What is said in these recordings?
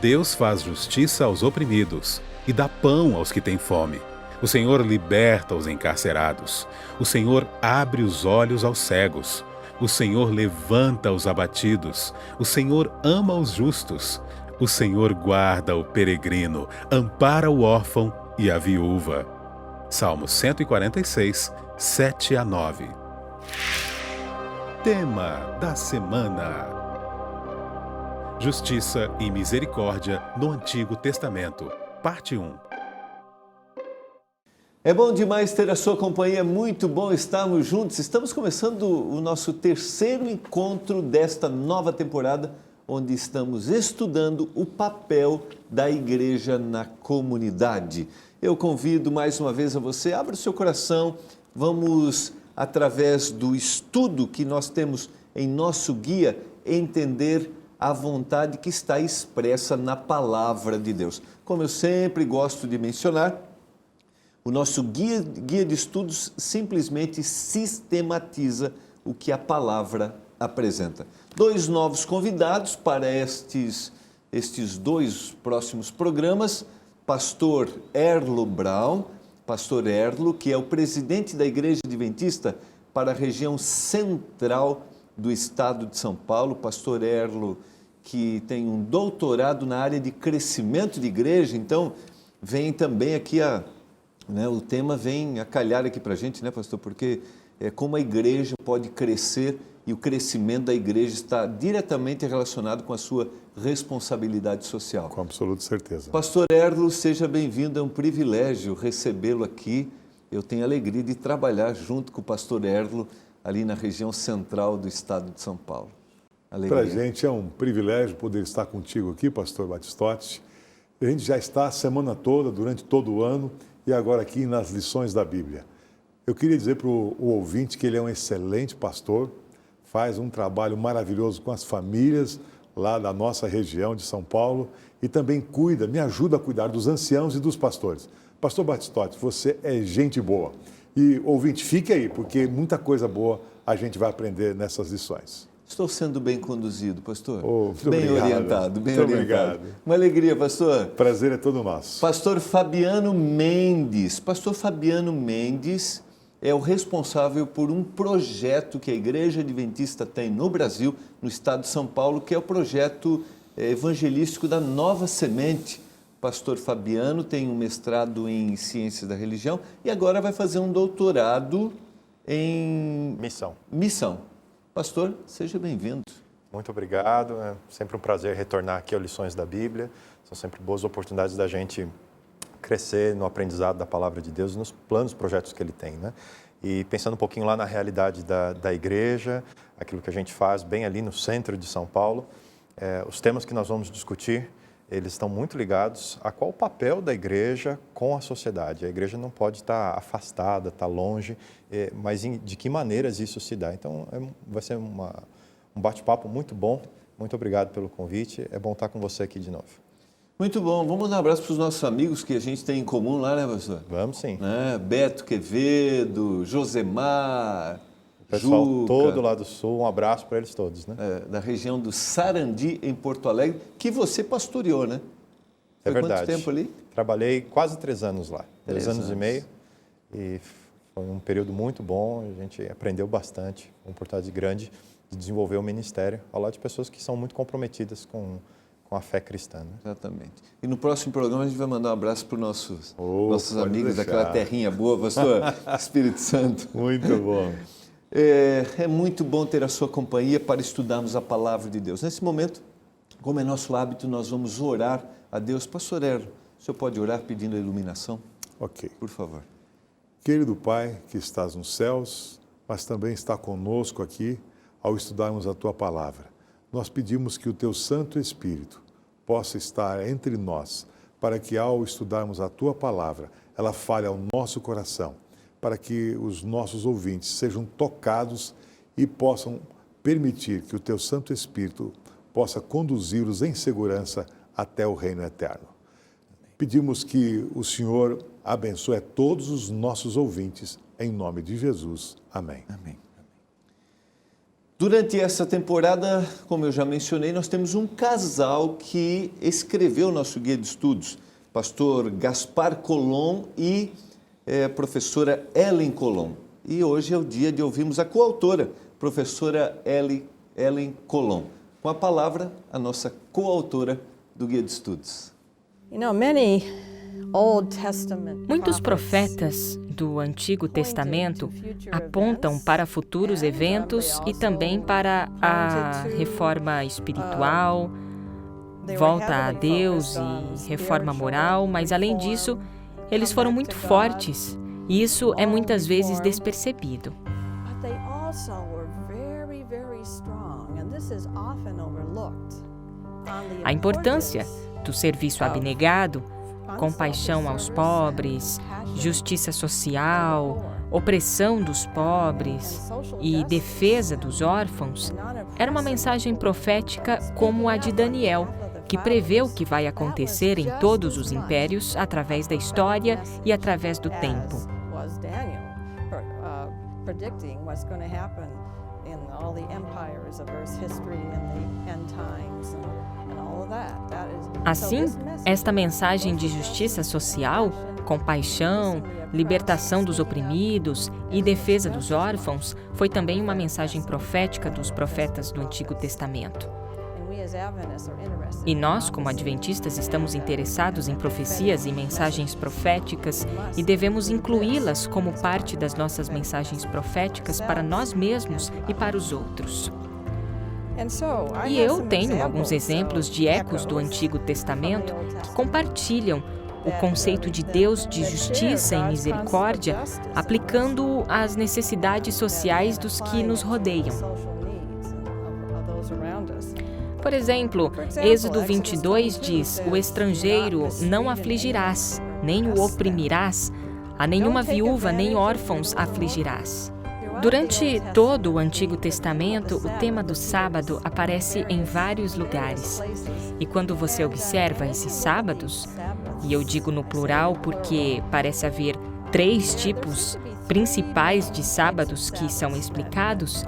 Deus faz justiça aos oprimidos e dá pão aos que têm fome. O Senhor liberta os encarcerados. O Senhor abre os olhos aos cegos. O Senhor levanta os abatidos. O Senhor ama os justos. O Senhor guarda o peregrino, ampara o órfão e a viúva. Salmo 146, 7-9. Tema da semana: Justiça e misericórdia no Antigo Testamento, parte 1. É bom demais ter a sua companhia, muito bom estarmos juntos. Estamos começando o nosso terceiro encontro desta nova temporada, onde estamos estudando o papel da igreja na comunidade. Eu convido mais uma vez a você, abra o seu coração, vamos, através do estudo que nós temos em nosso guia, entender a vontade que está expressa na palavra de Deus. Como eu sempre gosto de mencionar, o nosso guia de estudos simplesmente sistematiza o que a palavra apresenta. 2 novos convidados para estes 2 próximos programas: pastor Erlo Brown, pastor Erlo, que é o presidente da Igreja Adventista para a região central do estado de São Paulo. Pastor Erlo, que tem um doutorado na área de crescimento de igreja, então vem também aqui o tema vem a calhar aqui para a gente, né, pastor? Porque é como a igreja pode crescer e o crescimento da igreja está diretamente relacionado com a sua responsabilidade social. Com absoluta certeza. Pastor Erlo, seja bem-vindo, é um privilégio recebê-lo aqui. Eu tenho a alegria de trabalhar junto com o pastor Erlo ali na região central do estado de São Paulo. Para a gente é um privilégio poder estar contigo aqui, pastor Batistotti. A gente já está a semana toda, durante todo o ano, e agora aqui nas lições da Bíblia. Eu queria dizer para o ouvinte que ele é um excelente pastor, faz um trabalho maravilhoso com as famílias lá da nossa região de São Paulo e também me ajuda a cuidar dos anciãos e dos pastores. Pastor Batistotti, você é gente boa. E ouvinte, fique aí, porque muita coisa boa a gente vai aprender nessas lições. Estou sendo bem conduzido, pastor? Bem orientado, bem muito orientado. Obrigado. Uma alegria, pastor. Prazer é todo nosso. Pastor Fabiano Mendes. Pastor Fabiano Mendes é o responsável por um projeto que a Igreja Adventista tem no Brasil, no estado de São Paulo, que é o projeto evangelístico da Nova Semente. Pastor Fabiano tem um mestrado em Ciências da Religião e agora vai fazer um doutorado em Missão. Pastor, seja bem-vindo. Muito obrigado, é sempre um prazer retornar aqui às lições da Bíblia. São sempre boas oportunidades da gente crescer no aprendizado da Palavra de Deus e nos planos, projetos que Ele tem, né? E pensando um pouquinho lá na realidade da igreja, aquilo que a gente faz bem ali no centro de São Paulo, os temas que nós vamos discutir, eles estão muito ligados a qual o papel da igreja com a sociedade. A igreja não pode estar afastada, estar longe, mas de que maneiras isso se dá. Então, vai ser um bate-papo muito bom. Muito obrigado pelo convite. É bom estar com você aqui de novo. Muito bom. Vamos dar um abraço para os nossos amigos que a gente tem em comum lá, né, pastor? Vamos sim. Beto Quevedo, Josemar, o pessoal Juca, todo lá do Sul, um abraço para eles todos, né? Da região do Sarandi, em Porto Alegre, que você pastoreou, né? É verdade. Quanto tempo ali? Trabalhei quase 3 anos lá, 3 anos e meio, e foi um período muito bom, a gente aprendeu bastante, uma oportunidade grande de desenvolver o ministério ao lado de pessoas que são muito comprometidas com a fé cristã. Né? Exatamente. E no próximo programa a gente vai mandar um abraço para os nossos amigos deixar. daquela terrinha boa, pastor, Espírito Santo. Muito bom. É muito bom ter a sua companhia para estudarmos a palavra de Deus. Nesse momento, como é nosso hábito, nós vamos orar a Deus. Pastor Erlo, o senhor pode orar pedindo a iluminação? Ok. Por favor. Querido Pai, que estás nos céus, mas também está conosco aqui ao estudarmos a Tua palavra. Nós pedimos que o Teu Santo Espírito possa estar entre nós, para que ao estudarmos a Tua palavra, ela fale ao nosso coração, para que os nossos ouvintes sejam tocados e possam permitir que o Teu Santo Espírito possa conduzi-los em segurança até o reino eterno. Pedimos que o Senhor abençoe a todos os nossos ouvintes, em nome de Jesus. Amém. Amém. Durante essa temporada, como eu já mencionei, nós temos um casal que escreveu o nosso guia de estudos, pastor Gaspar Colom e professora Ellen Colom. E hoje é o dia de ouvirmos a coautora, professora Ellen Colom. Com a palavra, a nossa coautora do guia de estudos. Muitos profetas do Antigo Testamento apontam para futuros eventos e também para a reforma espiritual, volta a Deus e reforma moral, mas além disso, eles foram muito fortes e isso é muitas vezes despercebido. A importância do serviço abnegado, compaixão aos pobres, justiça social, opressão dos pobres e defesa dos órfãos era uma mensagem profética como a de Daniel, que prevê o que vai acontecer em todos os impérios através da história e através do tempo. Assim, esta mensagem de justiça social, compaixão, libertação dos oprimidos e defesa dos órfãos foi também uma mensagem profética dos profetas do Antigo Testamento. E nós, como adventistas, estamos interessados em profecias e mensagens proféticas e devemos incluí-las como parte das nossas mensagens proféticas para nós mesmos e para os outros. E eu tenho alguns exemplos de ecos do Antigo Testamento que compartilham o conceito de Deus de justiça e misericórdia, aplicando-o às necessidades sociais dos que nos rodeiam. Por exemplo, Êxodo 22 diz: o estrangeiro não afligirás, nem o oprimirás, a nenhuma viúva nem órfãos afligirás. Durante todo o Antigo Testamento, o tema do sábado aparece em vários lugares. E quando você observa esses sábados, e eu digo no plural porque parece haver 3 tipos principais de sábados que são explicados,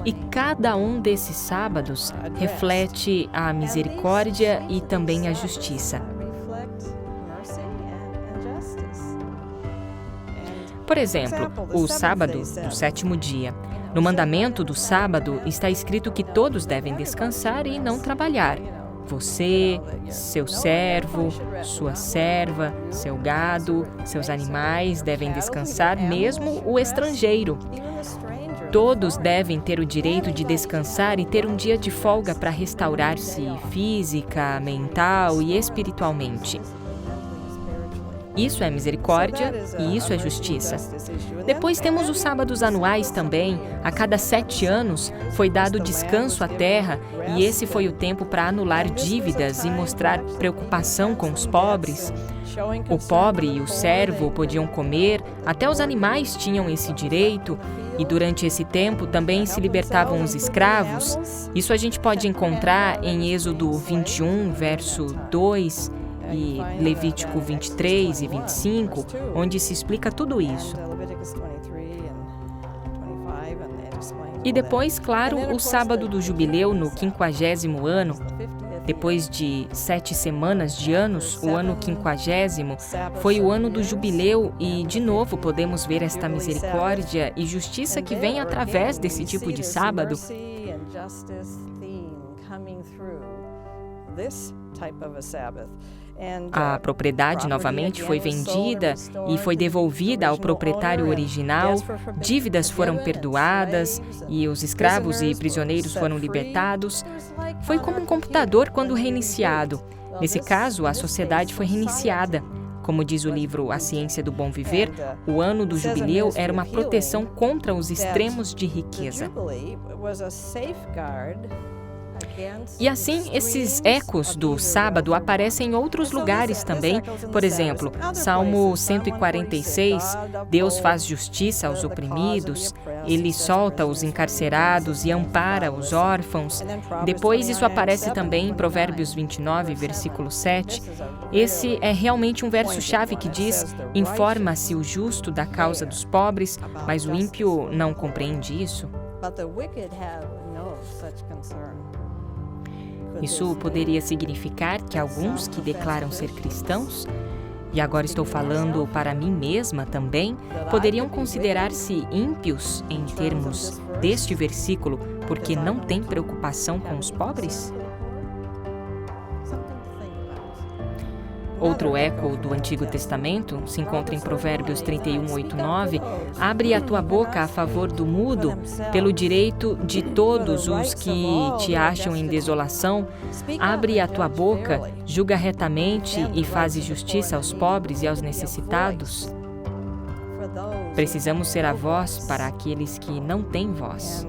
e cada um desses sábados reflete a misericórdia e também a justiça. Por exemplo, o sábado do 7º dia. No mandamento do sábado está escrito que todos devem descansar e não trabalhar. Você, seu servo, sua serva, seu gado, seus animais devem descansar, mesmo o estrangeiro. Todos devem ter o direito de descansar e ter um dia de folga para restaurar-se física, mental e espiritualmente. Isso é misericórdia e isso é justiça. Depois temos os sábados anuais também. A cada 7 anos foi dado descanso à terra e esse foi o tempo para anular dívidas e mostrar preocupação com os pobres. O pobre e o servo podiam comer, até os animais tinham esse direito. E durante esse tempo também se libertavam os escravos. Isso a gente pode encontrar em Êxodo 21, verso 2, e Levítico 23 e 25, onde se explica tudo isso. E depois, claro, o sábado do jubileu no 50º ano. Depois de 7 semanas de anos, o ano 50º foi o ano do jubileu e, de novo, podemos ver esta misericórdia e justiça que vem através desse tipo de sábado. A propriedade novamente foi vendida e foi devolvida ao proprietário original, dívidas foram perdoadas e os escravos e prisioneiros foram libertados. Foi como um computador quando reiniciado. Nesse caso, a sociedade foi reiniciada. Como diz o livro A Ciência do Bom Viver, o ano do jubileu era uma proteção contra os extremos de riqueza. E assim, esses ecos do sábado aparecem em outros lugares também. Por exemplo, Salmo 146, Deus faz justiça aos oprimidos, Ele solta os encarcerados e ampara os órfãos. Depois isso aparece também em Provérbios 29, versículo 7. Esse é realmente um verso-chave que diz: informa-se o justo da causa dos pobres, mas o ímpio não compreende isso. Isso poderia significar que alguns que declaram ser cristãos, e agora estou falando para mim mesma também, poderiam considerar-se ímpios em termos deste versículo porque não têm preocupação com os pobres? Outro eco do Antigo Testamento se encontra em Provérbios 31:8-9. Abre a tua boca a favor do mudo, pelo direito de todos os que te acham em desolação. Abre a tua boca, julga retamente e faze justiça aos pobres e aos necessitados. Precisamos ser a voz para aqueles que não têm voz.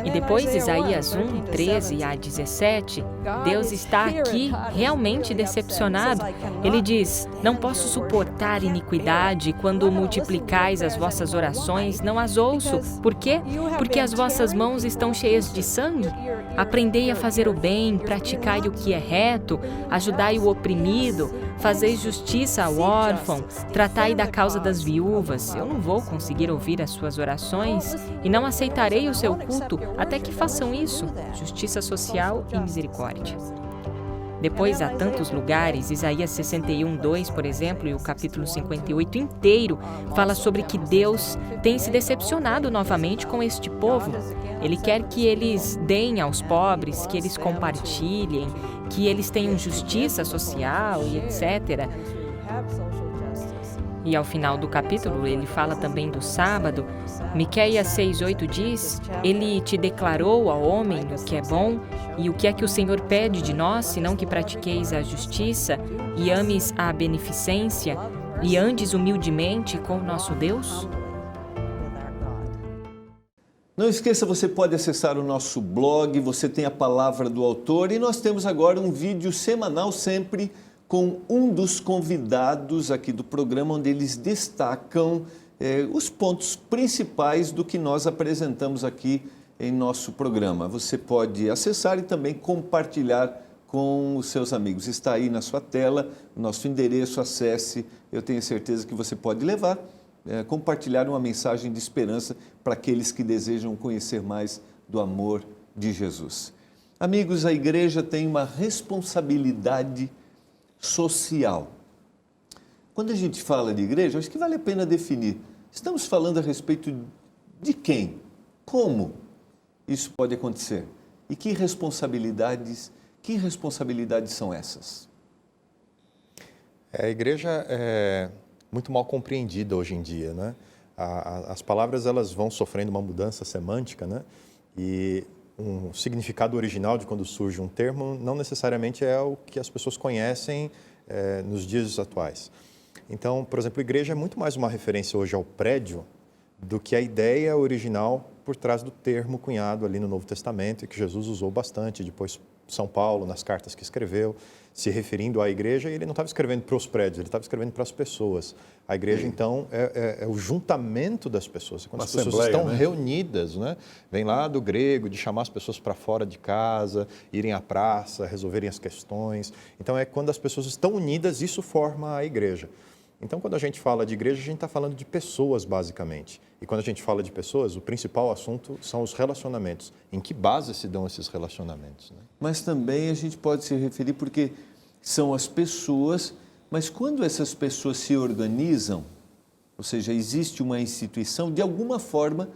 E depois, Isaías 1:13-17, Deus está aqui realmente decepcionado. Ele diz: não posso suportar iniquidade, quando multiplicais as vossas orações, não as ouço. Por quê? Porque as vossas mãos estão cheias de sangue. Aprendei a fazer o bem, praticai o que é reto, ajudai o oprimido, fazei justiça ao órfão, tratai da causa das viúvas. Eu não vou conseguir ouvir as suas orações e não aceitarei o seu culto até que façam isso, justiça social e misericórdia. Depois, há tantos lugares, Isaías 61:2, por exemplo, e o capítulo 58 inteiro, fala sobre que Deus tem se decepcionado novamente com este povo. Ele quer que eles deem aos pobres, que eles compartilhem, que eles tenham justiça social e etc. E ao final do capítulo, ele fala também do sábado. Miqueias 6:8 diz: Ele te declarou ao homem o que é bom, e o que é que o Senhor pede de nós, senão que pratiqueis a justiça e ames a beneficência e andes humildemente com o nosso Deus? Não esqueça, você pode acessar o nosso blog, você tem a palavra do autor e nós temos agora um vídeo semanal sempre com um dos convidados aqui do programa, onde eles destacam os pontos principais do que nós apresentamos aqui em nosso programa. Você pode acessar e também compartilhar com os seus amigos. Está aí na sua tela, nosso endereço, acesse. Eu tenho certeza que você pode levar, compartilhar uma mensagem de esperança para aqueles que desejam conhecer mais do amor de Jesus. Amigos, a igreja tem uma responsabilidade social. Quando a gente fala de igreja, acho que vale a pena definir. Estamos falando a respeito de quem? Como isso pode acontecer? E que responsabilidades são essas? A igreja é muito mal compreendida hoje em dia, né? As palavras elas vão sofrendo uma mudança semântica, né? E um significado original de quando surge um termo não necessariamente é o que as pessoas conhecem nos dias atuais. Então, por exemplo, igreja é muito mais uma referência hoje ao prédio do que a ideia original por trás do termo cunhado ali no Novo Testamento e que Jesus usou bastante, depois São Paulo, nas cartas que escreveu, se referindo à igreja, e ele não estava escrevendo para os prédios, ele estava escrevendo para as pessoas. A igreja, então, é o juntamento das pessoas. Quando as pessoas estão reunidas, né? Vem lá do grego, de chamar as pessoas para fora de casa, irem à praça, resolverem as questões. Então, é quando as pessoas estão unidas, isso forma a igreja. Então, quando a gente fala de igreja, a gente está falando de pessoas, basicamente. E quando a gente fala de pessoas, o principal assunto são os relacionamentos. Em que base se dão esses relacionamentos, né? Mas também a gente pode se referir porque são as pessoas, mas quando essas pessoas se organizam, ou seja, existe uma instituição, de alguma forma,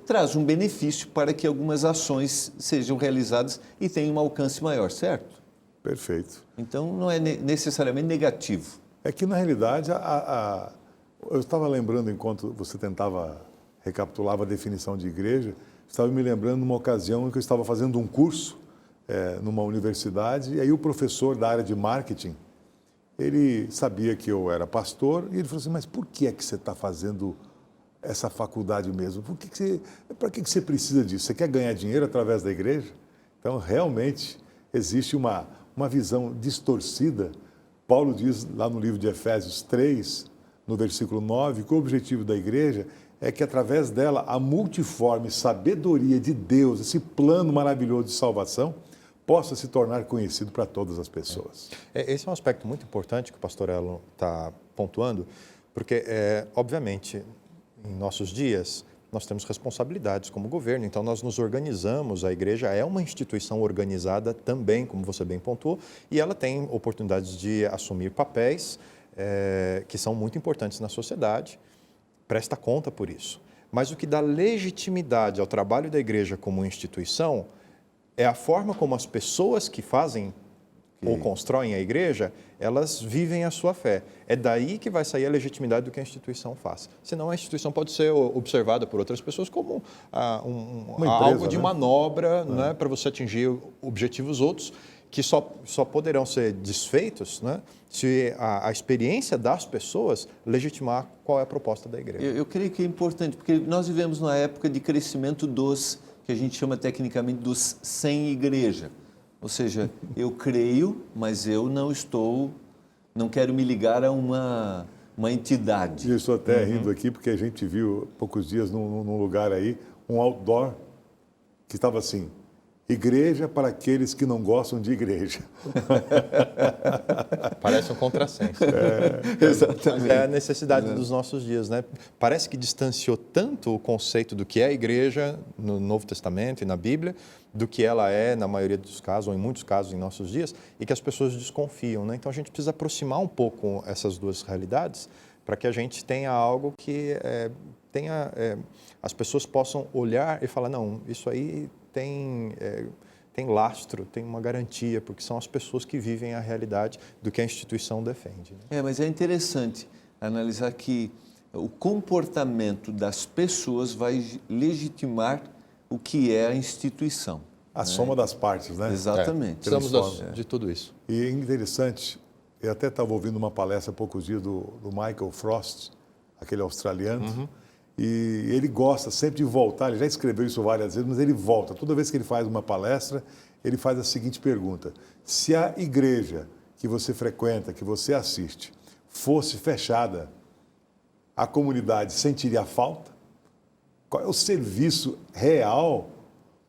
traz um benefício para que algumas ações sejam realizadas e tenham um alcance maior, certo? Perfeito. Então, não é necessariamente negativo. É que, na realidade, eu estava lembrando, enquanto você tentava recapitular a definição de igreja, estava me lembrando de uma ocasião em que eu estava fazendo um curso numa universidade, e aí o professor da área de marketing, ele sabia que eu era pastor, e ele falou assim: mas por que é que você está fazendo essa faculdade mesmo? Para que você precisa disso? Você quer ganhar dinheiro através da igreja? Então, realmente, existe uma visão distorcida. Paulo diz lá no livro de Efésios 3, no versículo 9, que o objetivo da igreja é que, através dela, a multiforme sabedoria de Deus, esse plano maravilhoso de salvação, possa se tornar conhecido para todas as pessoas. Esse é um aspecto muito importante que o pastor Elon está pontuando, porque, obviamente, em nossos dias, nós temos responsabilidades como governo, então nós nos organizamos, a igreja é uma instituição organizada também, como você bem pontuou, e ela tem oportunidades de assumir papéis que são muito importantes na sociedade, presta conta por isso. Mas o que dá legitimidade ao trabalho da igreja como instituição é a forma como as pessoas que fazem ou constroem a igreja, elas vivem a sua fé. É daí que vai sair a legitimidade do que a instituição faz. Senão a instituição pode ser observada por outras pessoas como empresa, algo de né? manobra, né, para você atingir objetivos outros que só poderão ser desfeitos, né, se a experiência das pessoas legitimar qual é a proposta da igreja. Eu creio que é importante, porque nós vivemos numa época de crescimento dos, que a gente chama tecnicamente dos sem igreja. Ou seja, eu creio, mas eu não quero me ligar a uma entidade. E eu estou até rindo aqui porque a gente viu há poucos dias num lugar aí um outdoor que estava assim: igreja para aqueles que não gostam de igreja. Parece um contrassenso. Exatamente. É a necessidade dos nossos dias, né? Parece que distanciou tanto o conceito do que é a igreja no Novo Testamento e na Bíblia, do que ela é na maioria dos casos, ou em muitos casos em nossos dias, e que as pessoas desconfiam, né? Então a gente precisa aproximar um pouco essas duas realidades para que a gente tenha algo que as pessoas possam olhar e falar, não, isso aí tem lastro, tem uma garantia, porque são as pessoas que vivem a realidade do que a instituição defende. Né? Mas é interessante analisar que o comportamento das pessoas vai legitimar o que é a instituição. A soma das partes, né? Exatamente. Precisamos de tudo isso. E é interessante, eu até estava ouvindo uma palestra há poucos dias do Michael Frost, aquele australiano, e ele gosta sempre de voltar, ele já escreveu isso várias vezes, mas ele volta. Toda vez que ele faz uma palestra, ele faz a seguinte pergunta: se a igreja que você frequenta, que você assiste, fosse fechada, a comunidade sentiria falta? Qual é o serviço real,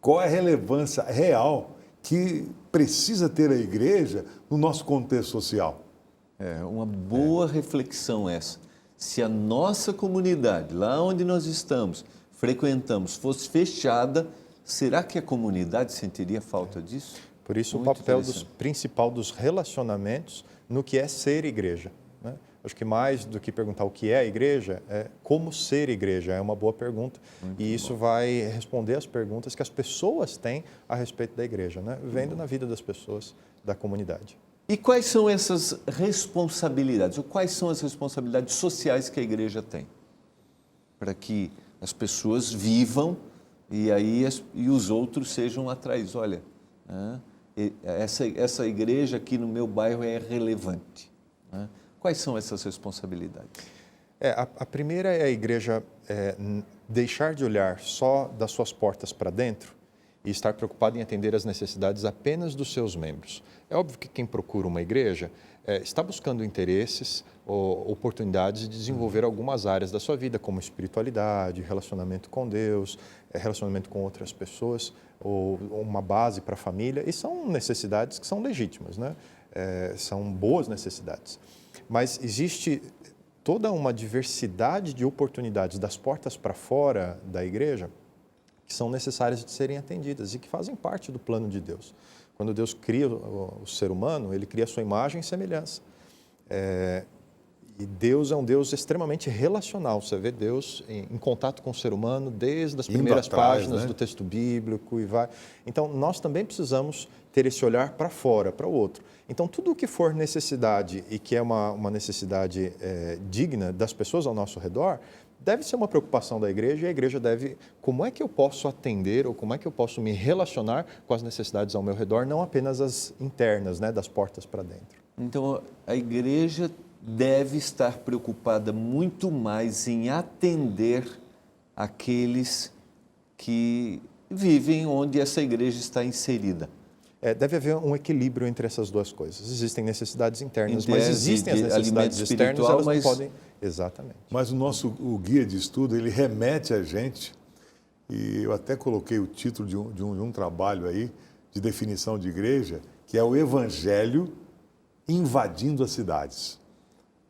qual é a relevância real que precisa ter a igreja no nosso contexto social? É uma boa reflexão essa. Se a nossa comunidade, lá onde nós estamos, frequentamos, fosse fechada, será que a comunidade sentiria falta disso? Por isso Muito o papel interessante. principal dos relacionamentos no que é ser igreja. Né? Acho que mais do que perguntar o que é a igreja, é como ser igreja, é uma boa pergunta. E isso vai responder às perguntas que as pessoas têm a respeito da igreja, né? Vendo na vida das pessoas da comunidade. E quais são essas responsabilidades, ou quais são as responsabilidades sociais que a igreja tem? Para que as pessoas vivam e aí e os outros sejam atraídos. Olha, essa igreja aqui no meu bairro é relevante. Né? Quais são essas responsabilidades? A primeira é a igreja deixar de olhar só das suas portas para dentro e estar preocupado em atender às necessidades apenas dos seus membros. É óbvio que quem procura uma igreja está buscando interesses ou oportunidades de desenvolver algumas áreas da sua vida, como espiritualidade, relacionamento com Deus, relacionamento com outras pessoas, ou uma base para a família, e são necessidades que são legítimas, né? São boas necessidades. Mas existe toda uma diversidade de oportunidades das portas para fora da igreja que são necessárias de serem atendidas e que fazem parte do plano de Deus. Quando Deus cria o ser humano, Ele cria a sua imagem e semelhança. E Deus é um Deus extremamente relacional. Você vê Deus em contato com o ser humano desde as primeiras páginas, né, do texto bíblico e vai. Então, nós também precisamos ter esse olhar para fora, para o outro. Então, tudo o que for necessidade e que é uma necessidade digna das pessoas ao nosso redor, deve ser uma preocupação da igreja, e a igreja deve, como é que eu posso atender ou como é que eu posso me relacionar com as necessidades ao meu redor, não apenas as internas, né, das portas para dentro. Então, a igreja deve estar preocupada muito mais em atender aqueles que vivem onde essa igreja está inserida. Deve haver um equilíbrio entre essas duas coisas. Existem necessidades internas, mas existem as necessidades externas, elas não podem... Exatamente. Mas o guia de estudo, ele remete a gente, e eu até coloquei o título de um trabalho aí, de definição de igreja, que é o Evangelho invadindo as cidades.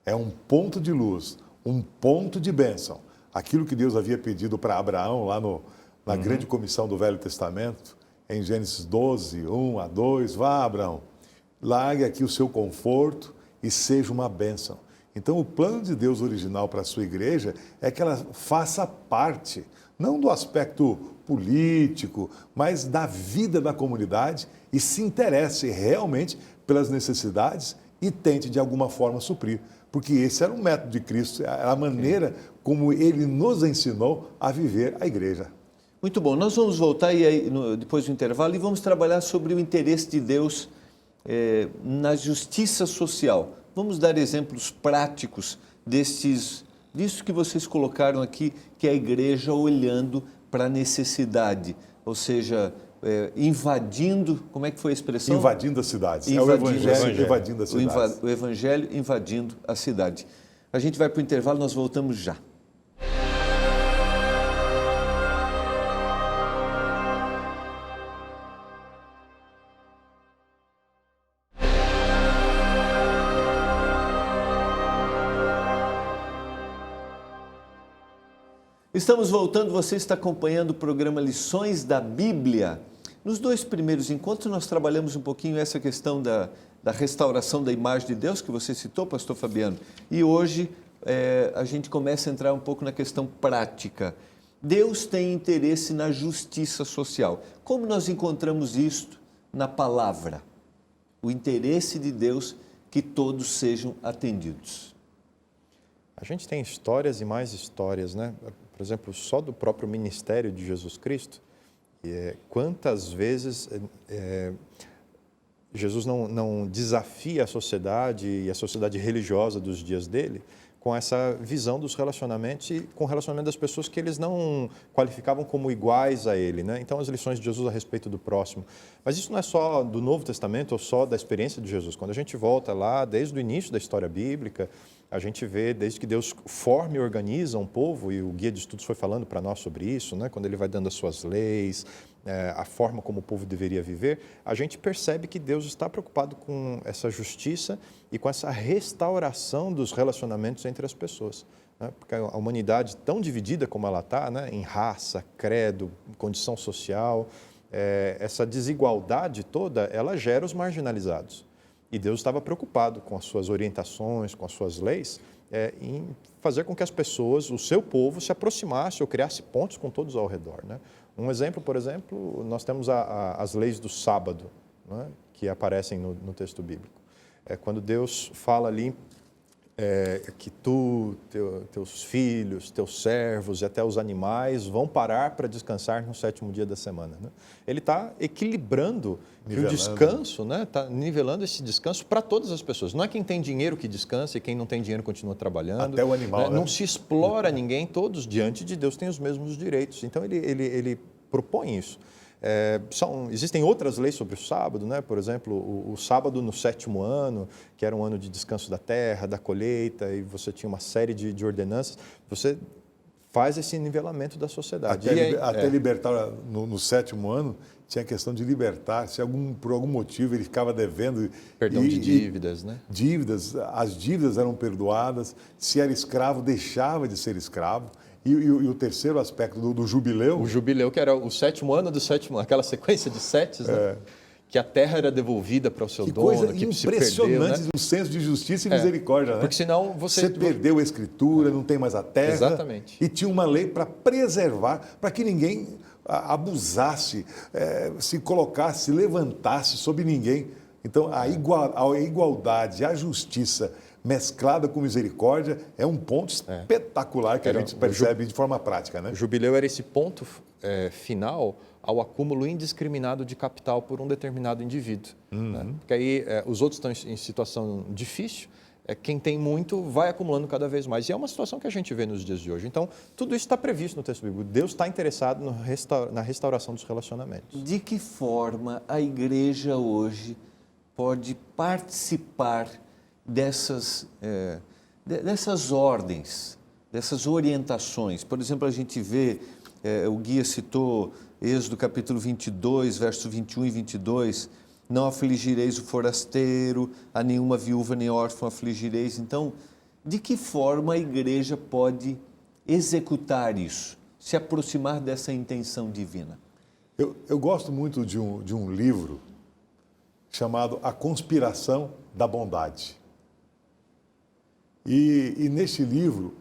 É um ponto de luz, um ponto de bênção, aquilo que Deus havia pedido para Abraão lá na grande comissão do Velho Testamento, em Gênesis 12, 1 a 2, vá, Abraão, largue aqui o seu conforto e seja uma bênção. Então, o plano de Deus original para a sua igreja é que ela faça parte, não do aspecto político, mas da vida da comunidade e se interesse realmente pelas necessidades e tente, de alguma forma, suprir. Porque esse era o método de Cristo, era a maneira como Ele nos ensinou a viver a igreja. Muito bom, nós vamos voltar depois do intervalo e vamos trabalhar sobre o interesse de Deus na justiça social. Vamos dar exemplos práticos disso que vocês colocaram aqui, que é a igreja olhando para a necessidade, ou seja, invadindo, como é que foi a expressão? Invadindo as cidades, é o evangelho invadindo as cidades. O evangelho invadindo a cidade. A gente vai para o intervalo, nós voltamos já. Estamos voltando, você está acompanhando o programa Lições da Bíblia. Nos 2 primeiros encontros nós trabalhamos um pouquinho essa questão da restauração da imagem de Deus, que você citou, pastor Fabiano. E hoje a gente começa a entrar um pouco na questão prática. Deus tem interesse na justiça social. Como nós encontramos isto na palavra? O interesse de Deus que todos sejam atendidos. A gente tem histórias e mais histórias, né? Por exemplo, só do próprio ministério de Jesus Cristo, quantas vezes Jesus não desafia a sociedade e a sociedade religiosa dos dias dele com essa visão dos relacionamentos e com o relacionamento das pessoas que eles não qualificavam como iguais a ele, né? Então, as lições de Jesus a respeito do próximo. Mas isso não é só do Novo Testamento ou só da experiência de Jesus. Quando a gente volta lá, desde o início da história bíblica, a gente vê, desde que Deus forma e organiza um povo, e o Guia de Estudos foi falando para nós sobre isso, né? Quando ele vai dando as suas leis, a forma como o povo deveria viver, a gente percebe que Deus está preocupado com essa justiça e com essa restauração dos relacionamentos entre as pessoas, né? Porque a humanidade, tão dividida como ela está, né? Em raça, credo, condição social, essa desigualdade toda, ela gera os marginalizados. E Deus estava preocupado com as suas orientações, com as suas leis, em fazer com que as pessoas, o seu povo, se aproximasse ou criasse pontos com todos ao redor, né? Um exemplo, por exemplo, nós temos as leis do sábado, né? Que aparecem no texto bíblico. Quando Deus fala ali que teus filhos, teus servos e até os animais vão parar para descansar no 7º dia da semana, né? Ele está equilibrando o descanso, né? Está nivelando esse descanso para todas as pessoas. Não é quem tem dinheiro que descansa e quem não tem dinheiro continua trabalhando. Até o animal, né? Não se explora ninguém, todos diante de Deus têm os mesmos direitos. Então, ele propõe isso. Existem outras leis sobre o sábado, né? Por exemplo, o sábado no 7º ano, que era um ano de descanso da terra, da colheita, e você tinha uma série de ordenanças, você faz esse nivelamento da sociedade. Até libertar, no 7º ano, tinha a questão de libertar, se por algum motivo ele ficava devendo. Perdão de dívidas, né? As dívidas eram perdoadas, se era escravo, deixava de ser escravo. E o terceiro aspecto do jubileu... O jubileu, que era o 7º ano do 7º ano, aquela sequência de setes, né? Que a terra era devolvida para o seu dono, coisa que se perdeu, impressionante, né? O senso de justiça e misericórdia, né? Porque senão você perdeu a escritura, não tem mais a terra. Exatamente. E tinha uma lei para preservar, para que ninguém abusasse, se colocasse, se levantasse sobre ninguém. Então, a igualdade, a justiça mesclada com misericórdia é um ponto espetacular que a gente percebe de forma prática, né? O jubileu era esse ponto final ao acúmulo indiscriminado de capital por um determinado indivíduo, né? Porque aí os outros estão em situação difícil, quem tem muito vai acumulando cada vez mais. E é uma situação que a gente vê nos dias de hoje. Então, tudo isso está previsto no texto bíblico. Deus está interessado na restauração dos relacionamentos. De que forma a igreja hoje pode participar dessas ordens, dessas orientações? Por exemplo, a gente vê, o guia citou Êxodo capítulo 22, versos 21 e 22, não afligireis o forasteiro, a nenhuma viúva nem órfão afligireis. Então, de que forma a igreja pode executar isso, se aproximar dessa intenção divina? Eu gosto muito de um livro chamado A Conspiração da Bondade. E neste livro,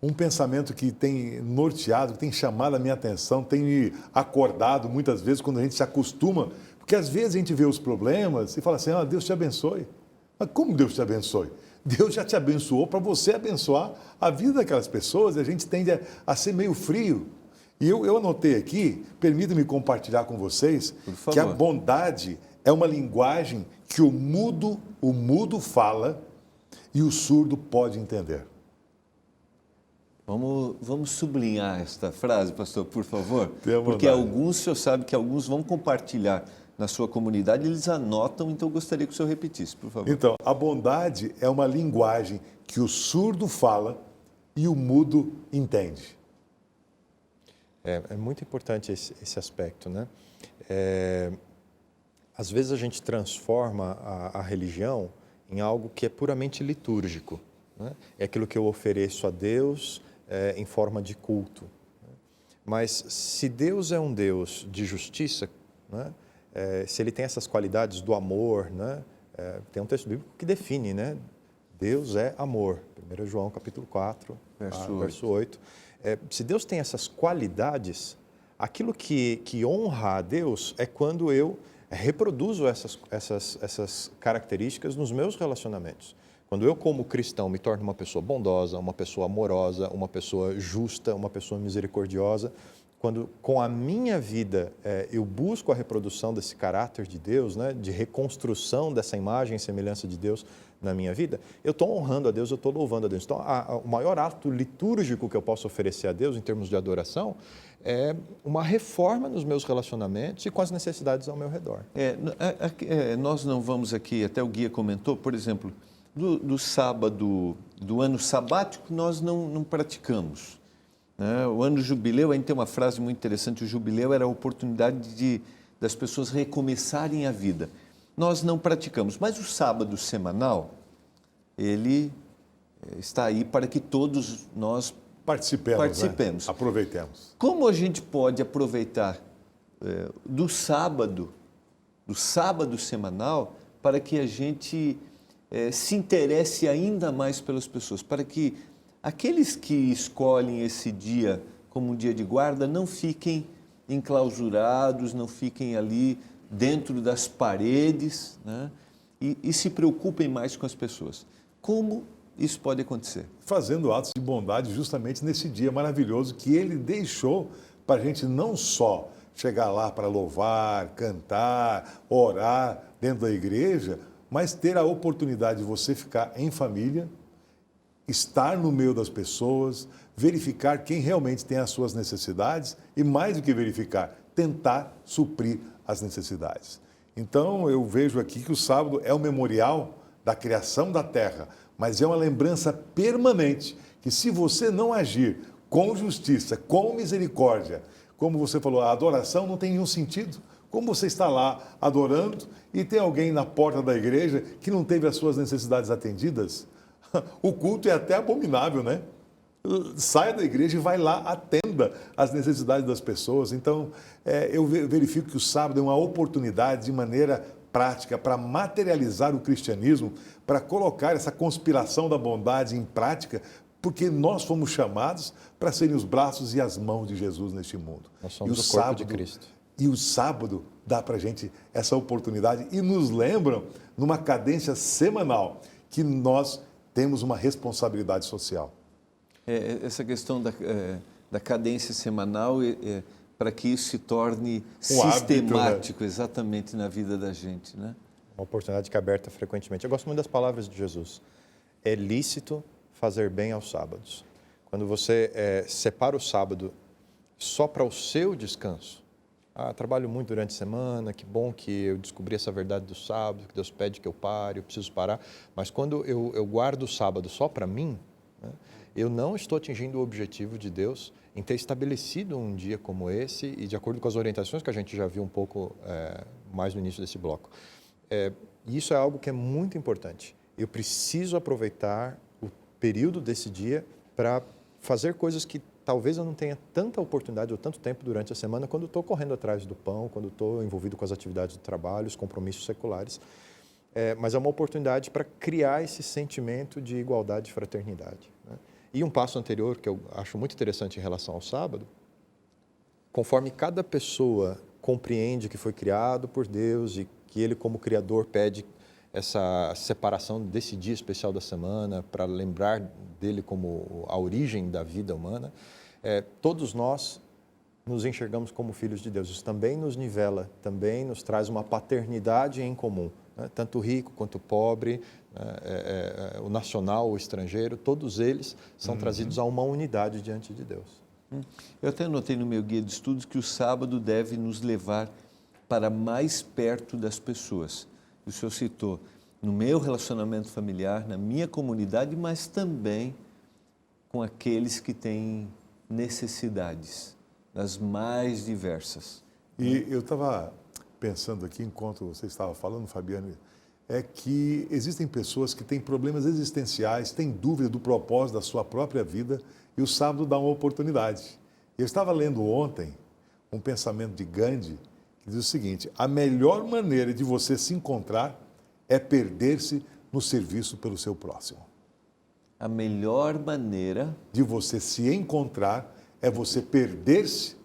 um pensamento que tem norteado, que tem chamado a minha atenção, tem me acordado muitas vezes quando a gente se acostuma, porque às vezes a gente vê os problemas e fala assim, Deus te abençoe. Mas como Deus te abençoe? Deus já te abençoou para você abençoar a vida daquelas pessoas, e a gente tende a ser meio frio. E eu anotei aqui, permita-me compartilhar com vocês, que a bondade é uma linguagem que o mudo fala e o surdo pode entender. Vamos sublinhar esta frase, pastor, por favor? Porque o senhor sabe que alguns vão compartilhar na sua comunidade, eles anotam, então eu gostaria que o senhor repetisse, por favor. Então, a bondade é uma linguagem que o surdo fala e o mudo entende. É muito importante esse aspecto, né? Às vezes a gente transforma a religião em algo que é puramente litúrgico, né? É aquilo que eu ofereço a Deus em forma de culto. Né? Mas se Deus é um Deus de justiça, né? Se Ele tem essas qualidades do amor, né? Tem um texto bíblico que define, né? Deus é amor. 1 João capítulo 4, verso 8. Se Deus tem essas qualidades, aquilo que honra a Deus é quando eu reproduzo essas características nos meus relacionamentos. Quando eu, como cristão, me torno uma pessoa bondosa, uma pessoa amorosa, uma pessoa justa, uma pessoa misericordiosa, quando com a minha vida eu busco a reprodução desse caráter de Deus, né, de reconstrução dessa imagem e semelhança de Deus na minha vida, eu estou honrando a Deus, eu estou louvando a Deus. Então, o maior ato litúrgico que eu posso oferecer a Deus em termos de adoração é uma reforma nos meus relacionamentos e com as necessidades ao meu redor. Nós não vamos aqui, até o guia comentou, por exemplo, do sábado, do ano sabático, nós não praticamos. Né? O ano jubileu, a gente tem uma frase muito interessante, o jubileu era a oportunidade das pessoas recomeçarem a vida. Nós não praticamos, mas o sábado semanal, ele está aí para que todos nós participemos. Né? Aproveitemos. Como a gente pode aproveitar do sábado semanal, para que a gente se interesse ainda mais pelas pessoas, para que aqueles que escolhem esse dia como um dia de guarda não fiquem enclausurados, não fiquem ali dentro das paredes, né? e se preocupem mais com as pessoas. Como isso pode acontecer? Fazendo atos de bondade justamente nesse dia maravilhoso que Ele deixou para a gente não só chegar lá para louvar, cantar, orar dentro da igreja, mas ter a oportunidade de você ficar em família, estar no meio das pessoas, verificar quem realmente tem as suas necessidades e, mais do que verificar, tentar suprir as necessidades. Então, eu vejo aqui que o sábado é o memorial da criação da terra, mas é uma lembrança permanente que, se você não agir com justiça, com misericórdia, como você falou, a adoração não tem nenhum sentido. Como você está lá adorando e tem alguém na porta da igreja que não teve as suas necessidades atendidas, o culto é até abominável, né? Saia da igreja e vai lá, atenda às necessidades das pessoas. Então, eu verifico que o sábado é uma oportunidade de maneira prática para materializar o cristianismo, para colocar essa conspiração da bondade em prática, porque nós fomos chamados para serem os braços e as mãos de Jesus neste mundo. Nós somos o corpo de Cristo. E o sábado dá para a gente essa oportunidade e nos lembram, numa cadência semanal, que nós temos uma responsabilidade social. Essa questão da cadência semanal, para que isso se torne sistemático, hábito, né? Exatamente na vida da gente, né? Uma oportunidade que é aberta frequentemente. Eu gosto muito das palavras de Jesus. É lícito fazer bem aos sábados. Quando você separa o sábado só para o seu descanso, trabalho muito durante a semana, que bom que eu descobri essa verdade do sábado, que Deus pede que eu pare, eu preciso parar. Mas quando eu guardo o sábado só para mim, né, eu não estou atingindo o objetivo de Deus em ter estabelecido um dia como esse e de acordo com as orientações que a gente já viu um pouco mais no início desse bloco. Isso é algo que é muito importante. Eu preciso aproveitar o período desse dia para fazer coisas que talvez eu não tenha tanta oportunidade ou tanto tempo durante a semana quando estou correndo atrás do pão, quando estou envolvido com as atividades do trabalho, os compromissos seculares. Mas é uma oportunidade para criar esse sentimento de igualdade e fraternidade, né? E um passo anterior, que eu acho muito interessante em relação ao sábado, conforme cada pessoa compreende que foi criado por Deus e que Ele, como Criador, pede essa separação desse dia especial da semana para lembrar dele como a origem da vida humana, todos nós nos enxergamos como filhos de Deus. Isso também nos nivela, também nos traz uma paternidade em comum, né? Tanto o rico quanto o pobre, o nacional, o estrangeiro, todos eles são trazidos a uma unidade diante de Deus. Eu até anotei no meu guia de estudos que o sábado deve nos levar para mais perto das pessoas. O senhor citou no meu relacionamento familiar, na minha comunidade, mas também com aqueles que têm necessidades, das mais diversas. E eu estava pensando aqui, enquanto você estava falando, Fabiano, é que existem pessoas que têm problemas existenciais, têm dúvida do propósito da sua própria vida, e o sábado dá uma oportunidade. Eu estava lendo ontem um pensamento de Gandhi que diz o seguinte: a melhor maneira de você se encontrar é perder-se no serviço pelo seu próximo. A melhor maneira de você se encontrar é você perder-se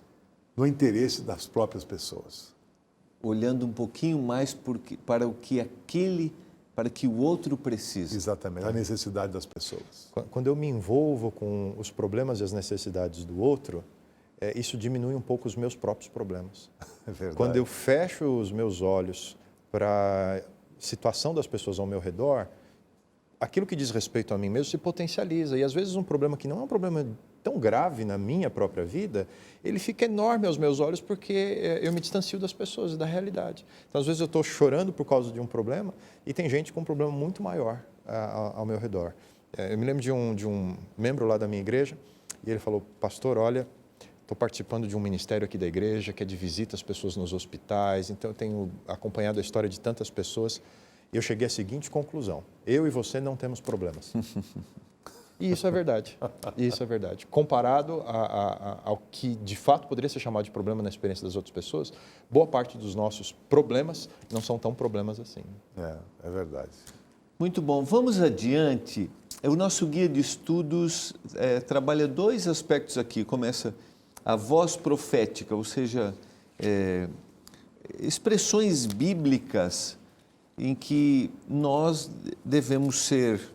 no interesse das próprias pessoas. Olhando um pouquinho mais para que o outro precisa. Exatamente, a necessidade das pessoas. Quando eu me envolvo com os problemas e as necessidades do outro, isso diminui um pouco os meus próprios problemas. É verdade. Quando eu fecho os meus olhos para a situação das pessoas ao meu redor, aquilo que diz respeito a mim mesmo se potencializa. E às vezes um problema que não é um problema tão grave na minha própria vida, ele fica enorme aos meus olhos porque eu me distancio das pessoas e da realidade. Então, às vezes eu estou chorando por causa de um problema e tem gente com um problema muito maior ao meu redor. Eu me lembro de um membro lá da minha igreja e ele falou: pastor, olha, estou participando de um ministério aqui da igreja que é de visita às pessoas nos hospitais, então eu tenho acompanhado a história de tantas pessoas e eu cheguei à seguinte conclusão: eu e você não temos problemas. E isso é verdade, isso é verdade. Comparado ao que de fato poderia ser chamado de problema na experiência das outras pessoas, boa parte dos nossos problemas não são tão problemas assim. É verdade. Muito bom, vamos adiante. O nosso guia de estudos trabalha dois aspectos aqui. Começa a voz profética, ou seja, expressões bíblicas em que nós devemos ser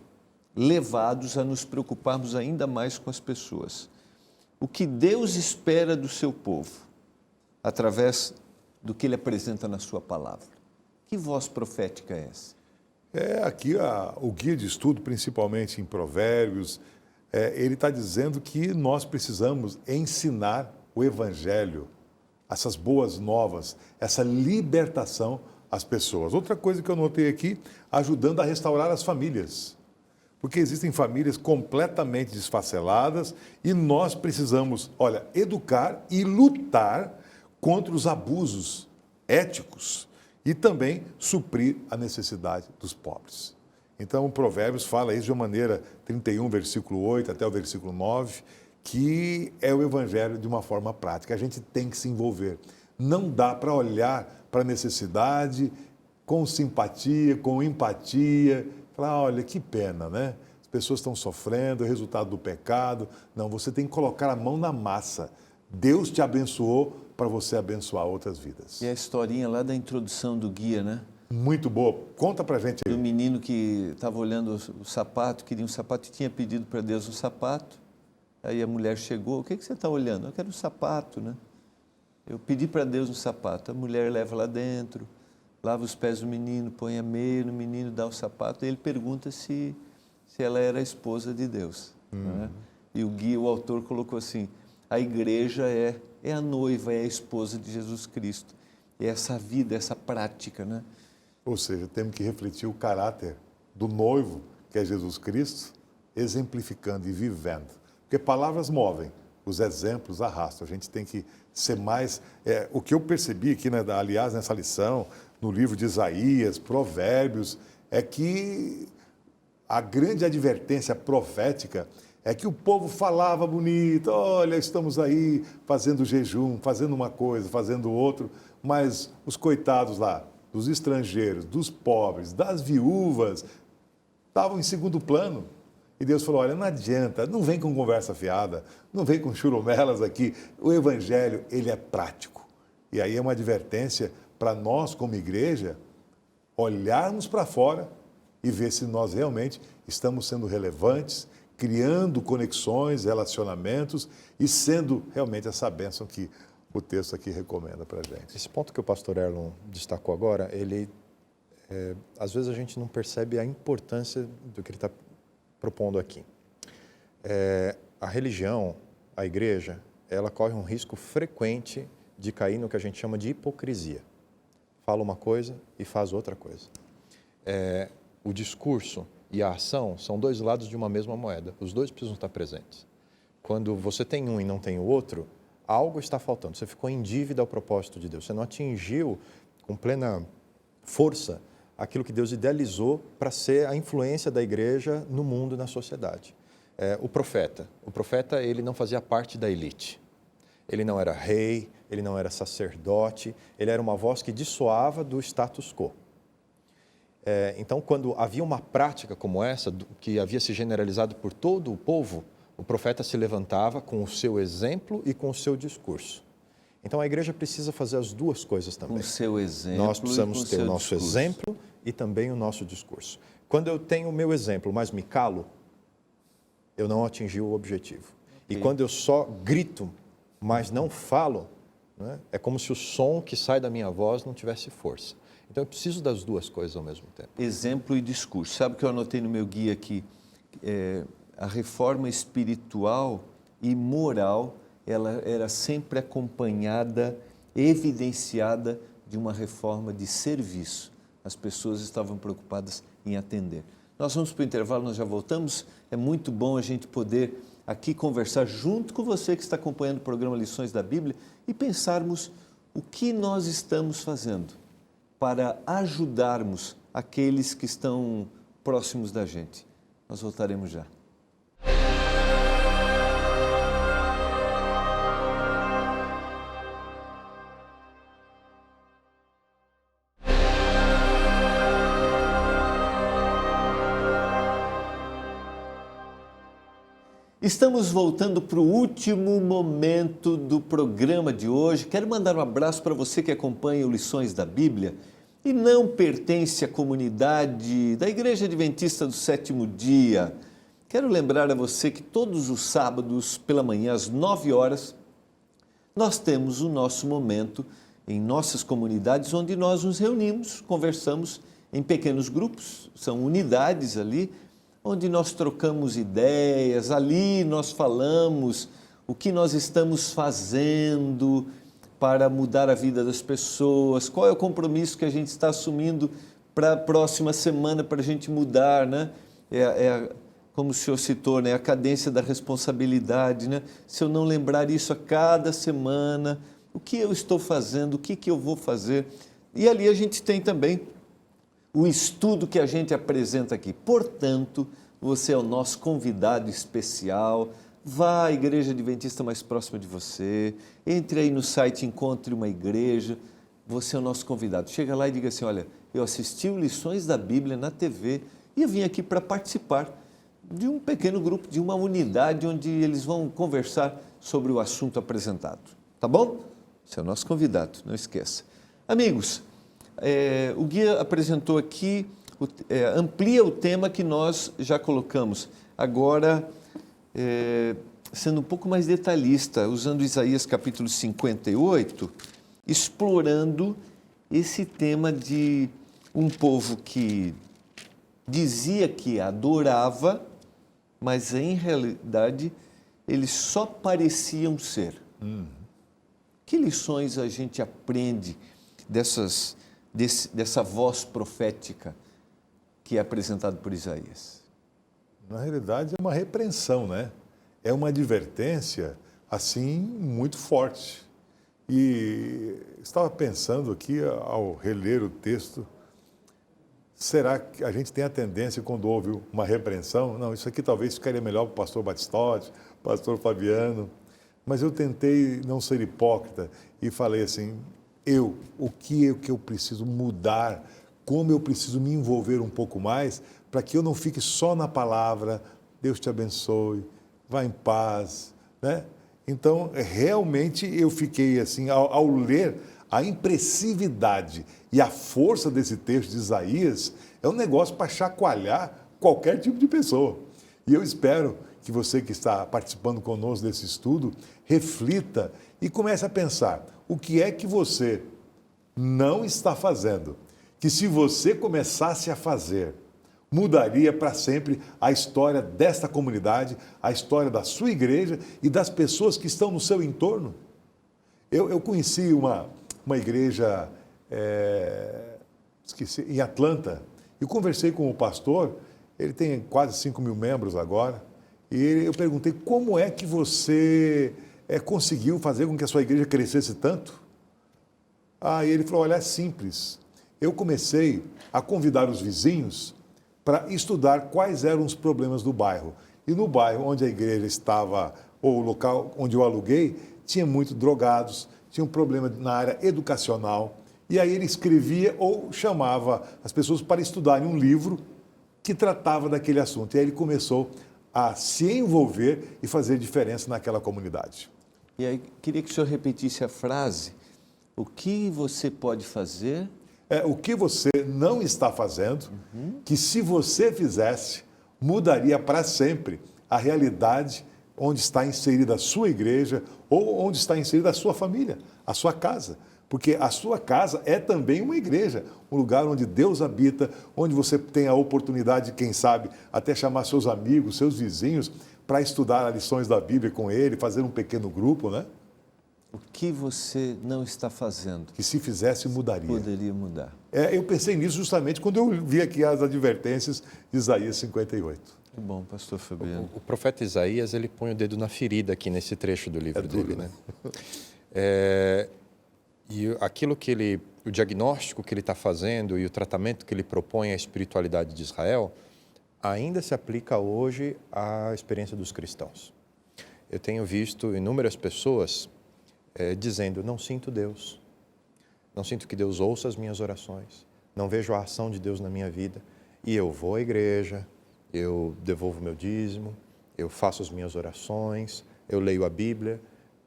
levados a nos preocuparmos ainda mais com as pessoas. O que Deus espera do seu povo, através do que Ele apresenta na sua palavra. Que voz profética é essa? Aqui o guia de estudo, principalmente em Provérbios, ele está dizendo que nós precisamos ensinar o Evangelho, essas boas novas, essa libertação às pessoas. Outra coisa que eu notei aqui, ajudando a restaurar as famílias. Porque existem famílias completamente desfaceladas e nós precisamos, educar e lutar contra os abusos éticos e também suprir a necessidade dos pobres. Então, o Provérbios fala isso de uma maneira, 31, versículo 8 até o versículo 9, que é o Evangelho de uma forma prática. A gente tem que se envolver. Não dá para olhar para a necessidade com simpatia, com empatia, falar: olha, que pena, né? As pessoas estão sofrendo, é resultado do pecado. Não, você tem que colocar a mão na massa. Deus te abençoou para você abençoar outras vidas. E a historinha lá da introdução do guia, né? Muito boa. Conta pra gente aí. Do menino que estava olhando o sapato, queria um sapato e tinha pedido para Deus um sapato. Aí a mulher chegou: o que você está olhando? Eu quero um sapato, né? Eu pedi para Deus um sapato. A mulher leva lá dentro, lava os pés do menino, põe a meia no menino, dá o sapato. E ele pergunta se ela era a esposa de Deus. Né? E o guia, o autor, colocou assim: a igreja é a noiva, é a esposa de Jesus Cristo. É essa vida, essa prática, né? Ou seja, temos que refletir o caráter do noivo, que é Jesus Cristo, exemplificando e vivendo. Porque palavras movem, os exemplos arrastam. A gente tem que ser mais... o que eu percebi aqui, né, aliás, nessa lição, no livro de Isaías, Provérbios, é que a grande advertência profética É que o povo falava bonito, olha, estamos aí fazendo jejum, fazendo uma coisa, fazendo outro, mas os coitados lá, dos estrangeiros, dos pobres, das viúvas, estavam em segundo plano. E Deus falou, olha, não adianta, não vem com conversa fiada, não vem com churumelas aqui. O Evangelho, ele é prático. E aí é uma advertência para nós, como igreja, olharmos para fora e ver se nós realmente estamos sendo relevantes, criando conexões, relacionamentos e sendo realmente essa bênção que o texto aqui recomenda para a gente. Esse ponto que o pastor Erlon destacou agora, às vezes a gente não percebe a importância do que ele está propondo aqui. A religião, a igreja, ela corre um risco frequente de cair no que a gente chama de hipocrisia. Fala uma coisa e faz outra coisa. O discurso e a ação são dois lados de uma mesma moeda. Os dois precisam estar presentes. Quando você tem um e não tem o outro, algo está faltando. Você ficou em dívida ao propósito de Deus. Você não atingiu com plena força aquilo que Deus idealizou para ser a influência da igreja no mundo e na sociedade. O profeta, ele não fazia parte da elite. Ele não era rei, ele não era sacerdote, ele era uma voz que dissoava do status quo. Então, quando havia uma prática como essa, que havia se generalizado por todo o povo, o profeta se levantava com o seu exemplo e com o seu discurso. Então, a igreja precisa fazer as duas coisas também. Com o seu exemplo. Nós precisamos ter o nosso discurso. exemplo e também o nosso discurso. Quando eu tenho o meu exemplo, mas me calo, eu não atingi o objetivo. Okay. E quando eu só grito, mas não falo, né, é como se o som que sai da minha voz não tivesse força. Então, eu preciso das duas coisas ao mesmo tempo. Exemplo e discurso. Sabe o que eu anotei no meu guia aqui? A reforma espiritual e moral, ela era sempre acompanhada, evidenciada de uma reforma de serviço. As pessoas estavam preocupadas em atender. Nós vamos para o intervalo, nós já voltamos. É muito bom a gente poder aqui conversar junto com você que está acompanhando o programa Lições da Bíblia e pensarmos o que nós estamos fazendo para ajudarmos aqueles que estão próximos da gente. Nós voltaremos já. Estamos voltando para o último momento do programa de hoje. Quero mandar um abraço para você que acompanha o Lições da Bíblia e não pertence à comunidade da Igreja Adventista do Sétimo Dia. Quero lembrar a você que todos os sábados, pela manhã, às 9 horas, nós temos o nosso momento em nossas comunidades, onde nós nos reunimos, conversamos em pequenos grupos, são unidades ali, onde nós trocamos ideias, ali nós falamos o que nós estamos fazendo para mudar a vida das pessoas, qual é o compromisso que a gente está assumindo para a próxima semana para a gente mudar, né? Como o senhor citou, né? A cadência da responsabilidade, né? Se eu não lembrar isso a cada semana, o que eu estou fazendo, o que eu vou fazer? E ali a gente tem também o estudo que a gente apresenta aqui. Portanto, você é o nosso convidado especial. Vá à igreja adventista mais próxima de você. Entre aí no site, encontre uma igreja. Você é o nosso convidado. Chega lá e diga assim, olha, eu assisti o Lições da Bíblia na TV e eu vim aqui para participar de um pequeno grupo, de uma unidade onde eles vão conversar sobre o assunto apresentado. Tá bom? Você é o nosso convidado, não esqueça. Amigos, o guia apresentou aqui, amplia o tema que nós já colocamos. Agora, sendo um pouco mais detalhista, usando Isaías capítulo 58, explorando esse tema de um povo que dizia que adorava, mas em realidade eles só pareciam ser. Que lições a gente aprende dessa voz profética que é apresentada por Isaías? Na realidade, é uma repreensão, né? É uma advertência, assim, muito forte. E estava pensando aqui, ao reler o texto, será que a gente tem a tendência, quando houve uma repreensão, não, isso aqui talvez ficaria melhor para o pastor Batistotti, pastor Fabiano, mas eu tentei não ser hipócrita e falei assim, o que eu preciso mudar, como eu preciso me envolver um pouco mais, para que eu não fique só na palavra, Deus te abençoe, vá em paz, né? Então, realmente eu fiquei assim, ao ler a impressividade e a força desse texto de Isaías, é um negócio para chacoalhar qualquer tipo de pessoa. E eu espero que você que está participando conosco desse estudo, reflita e comece a pensar, o que é que você não está fazendo? Que se você começasse a fazer, mudaria para sempre a história desta comunidade, a história da sua igreja e das pessoas que estão no seu entorno. Eu conheci uma igreja em Atlanta e conversei com o pastor, ele tem quase 5.000 membros agora, e eu perguntei como é que você conseguiu fazer com que a sua igreja crescesse tanto? Aí ele falou, olha, é simples, eu comecei a convidar os vizinhos para estudar quais eram os problemas do bairro. E no bairro onde a igreja estava, ou o local onde eu aluguei, tinha muitos drogados, tinha um problema na área educacional. E aí ele escrevia ou chamava as pessoas para estudarem um livro que tratava daquele assunto. E aí ele começou a se envolver e fazer diferença naquela comunidade. E aí queria que o senhor repetisse a frase, o que você pode fazer... O que você não está fazendo, que se você fizesse, mudaria para sempre a realidade onde está inserida a sua igreja ou onde está inserida a sua família, a sua casa. Porque a sua casa é também uma igreja, um lugar onde Deus habita, onde você tem a oportunidade, quem sabe, até chamar seus amigos, seus vizinhos, para estudar as lições da Bíblia com ele, fazer um pequeno grupo, né? O que você não está fazendo? Que se fizesse, mudaria. Poderia mudar. Eu pensei nisso justamente quando eu vi aqui as advertências de Isaías 58. Que bom, pastor Fabiano. O profeta Isaías, ele põe o dedo na ferida aqui nesse trecho do livro dele, né? E aquilo que o diagnóstico que ele está fazendo e o tratamento que ele propõe à espiritualidade de Israel, ainda se aplica hoje à experiência dos cristãos. Eu tenho visto inúmeras pessoas dizendo, não sinto Deus, não sinto que Deus ouça as minhas orações, não vejo a ação de Deus na minha vida, e eu vou à igreja, eu devolvo meu dízimo, eu faço as minhas orações, eu leio a Bíblia,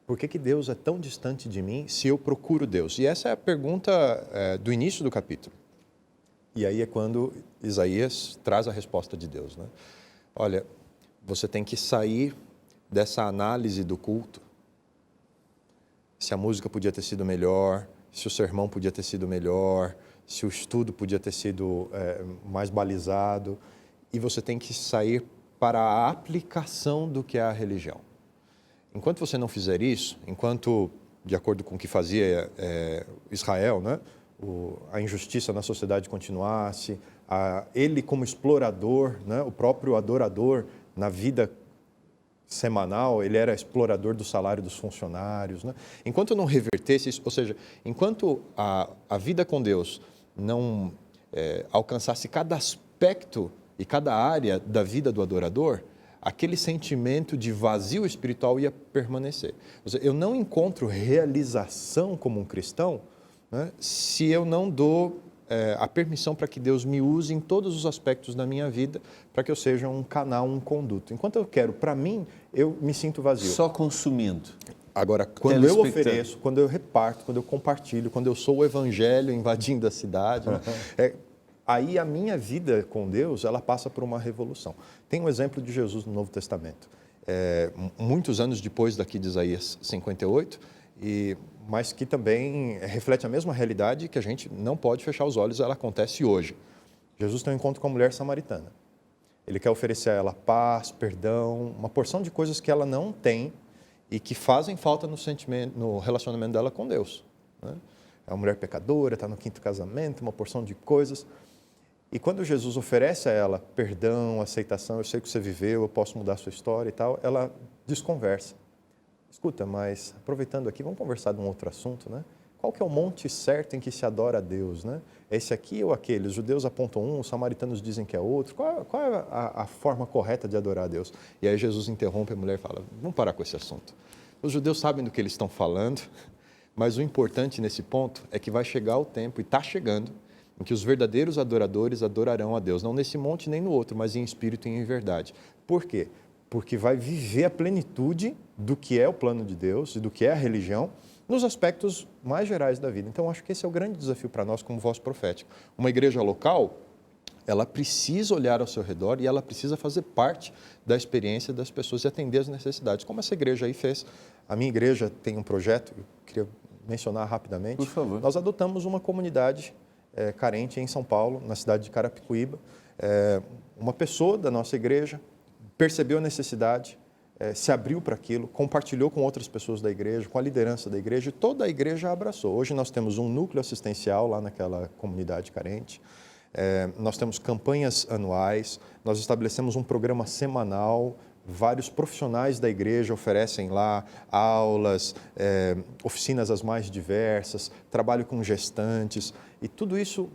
por que Deus é tão distante de mim se eu procuro Deus? E essa é a pergunta do início do capítulo. E aí é quando Isaías traz a resposta de Deus, né? Olha, você tem que sair dessa análise do culto, se a música podia ter sido melhor, se o sermão podia ter sido melhor, se o estudo podia ter sido mais balizado, e você tem que sair para a aplicação do que é a religião. Enquanto você não fizer isso, enquanto, de acordo com o que fazia Israel, né, a injustiça na sociedade continuasse, ele como explorador, né, o próprio adorador na vida semanal, ele era explorador do salário dos funcionários, né? Enquanto não revertesse isso, ou seja, enquanto a vida com Deus não alcançasse cada aspecto e cada área da vida do adorador, aquele sentimento de vazio espiritual ia permanecer. Ou seja, eu não encontro realização como um cristão, né, se eu não dou a permissão para que Deus me use em todos os aspectos da minha vida, para que eu seja um canal, um conduto. Enquanto eu quero para mim, eu me sinto vazio. Só consumindo. Agora, quando eu ofereço, quando eu reparto, quando eu compartilho, quando eu sou o evangelho invadindo a cidade, né, aí a minha vida com Deus, ela passa por uma revolução. Tem um exemplo de Jesus no Novo Testamento. Muitos anos depois daqui de Isaías 58, mas que também reflete a mesma realidade que a gente não pode fechar os olhos, ela acontece hoje. Jesus tem um encontro com a mulher samaritana. Ele quer oferecer a ela paz, perdão, uma porção de coisas que ela não tem e que fazem falta no relacionamento dela com Deus, né? É uma mulher pecadora, está no 5º casamento, uma porção de coisas. E quando Jesus oferece a ela perdão, aceitação, eu sei que você viveu, eu posso mudar a sua história e tal, ela desconversa. Escuta, mas aproveitando aqui, vamos conversar de um outro assunto, né? qual que é o monte certo em que se adora a Deus, né? É esse aqui ou aquele? Os judeus apontam um, os samaritanos dizem que é outro. Qual é a forma correta de adorar a Deus? E aí Jesus interrompe a mulher e fala, vamos parar com esse assunto. Os judeus sabem do que eles estão falando, mas o importante nesse ponto é que vai chegar o tempo, e está chegando, em que os verdadeiros adoradores adorarão a Deus, não nesse monte nem no outro, mas em espírito e em verdade. Por quê? Porque vai viver a plenitude do que é o plano de Deus e do que é a religião, nos aspectos mais gerais da vida. Então, acho que esse é o grande desafio para nós como voz profética. Uma igreja local, ela precisa olhar ao seu redor e ela precisa fazer parte da experiência das pessoas e atender às necessidades, como essa igreja aí fez. A minha igreja tem um projeto, eu queria mencionar rapidamente. Por favor. Nós adotamos uma comunidade carente em São Paulo, na cidade de Carapicuíba. Uma pessoa da nossa igreja percebeu a necessidade, se abriu para aquilo, compartilhou com outras pessoas da igreja, com a liderança da igreja, e toda a igreja abraçou. Hoje nós temos um núcleo assistencial lá naquela comunidade carente, nós temos campanhas anuais, nós estabelecemos um programa semanal, vários profissionais da igreja oferecem lá aulas, oficinas as mais diversas, trabalho com gestantes, e tudo isso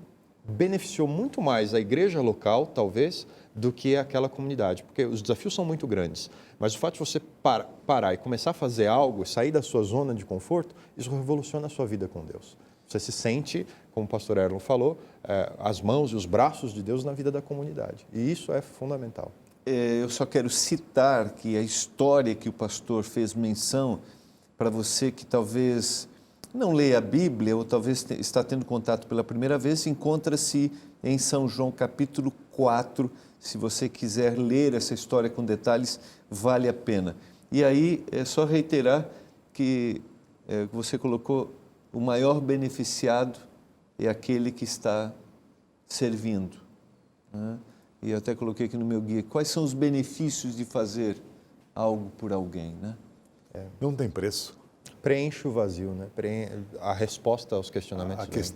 beneficiou muito mais a igreja local, talvez, do que aquela comunidade, porque os desafios são muito grandes. Mas o fato de você parar e começar a fazer algo, sair da sua zona de conforto, isso revoluciona a sua vida com Deus. Você se sente, como o pastor Erlon falou, as mãos e os braços de Deus na vida da comunidade. E isso é fundamental. Eu só quero citar que a história que o pastor fez menção, para você que talvez não leia a Bíblia ou talvez está tendo contato pela primeira vez, encontra-se em São João capítulo 4. Se você quiser ler essa história com detalhes, vale a pena. E aí é só reiterar que você colocou o maior beneficiado é aquele que está servindo, né? E eu até coloquei aqui no meu guia, quais são os benefícios de fazer algo por alguém, né? Não tem preço. Preenche o vazio, né? A resposta aos questionamentos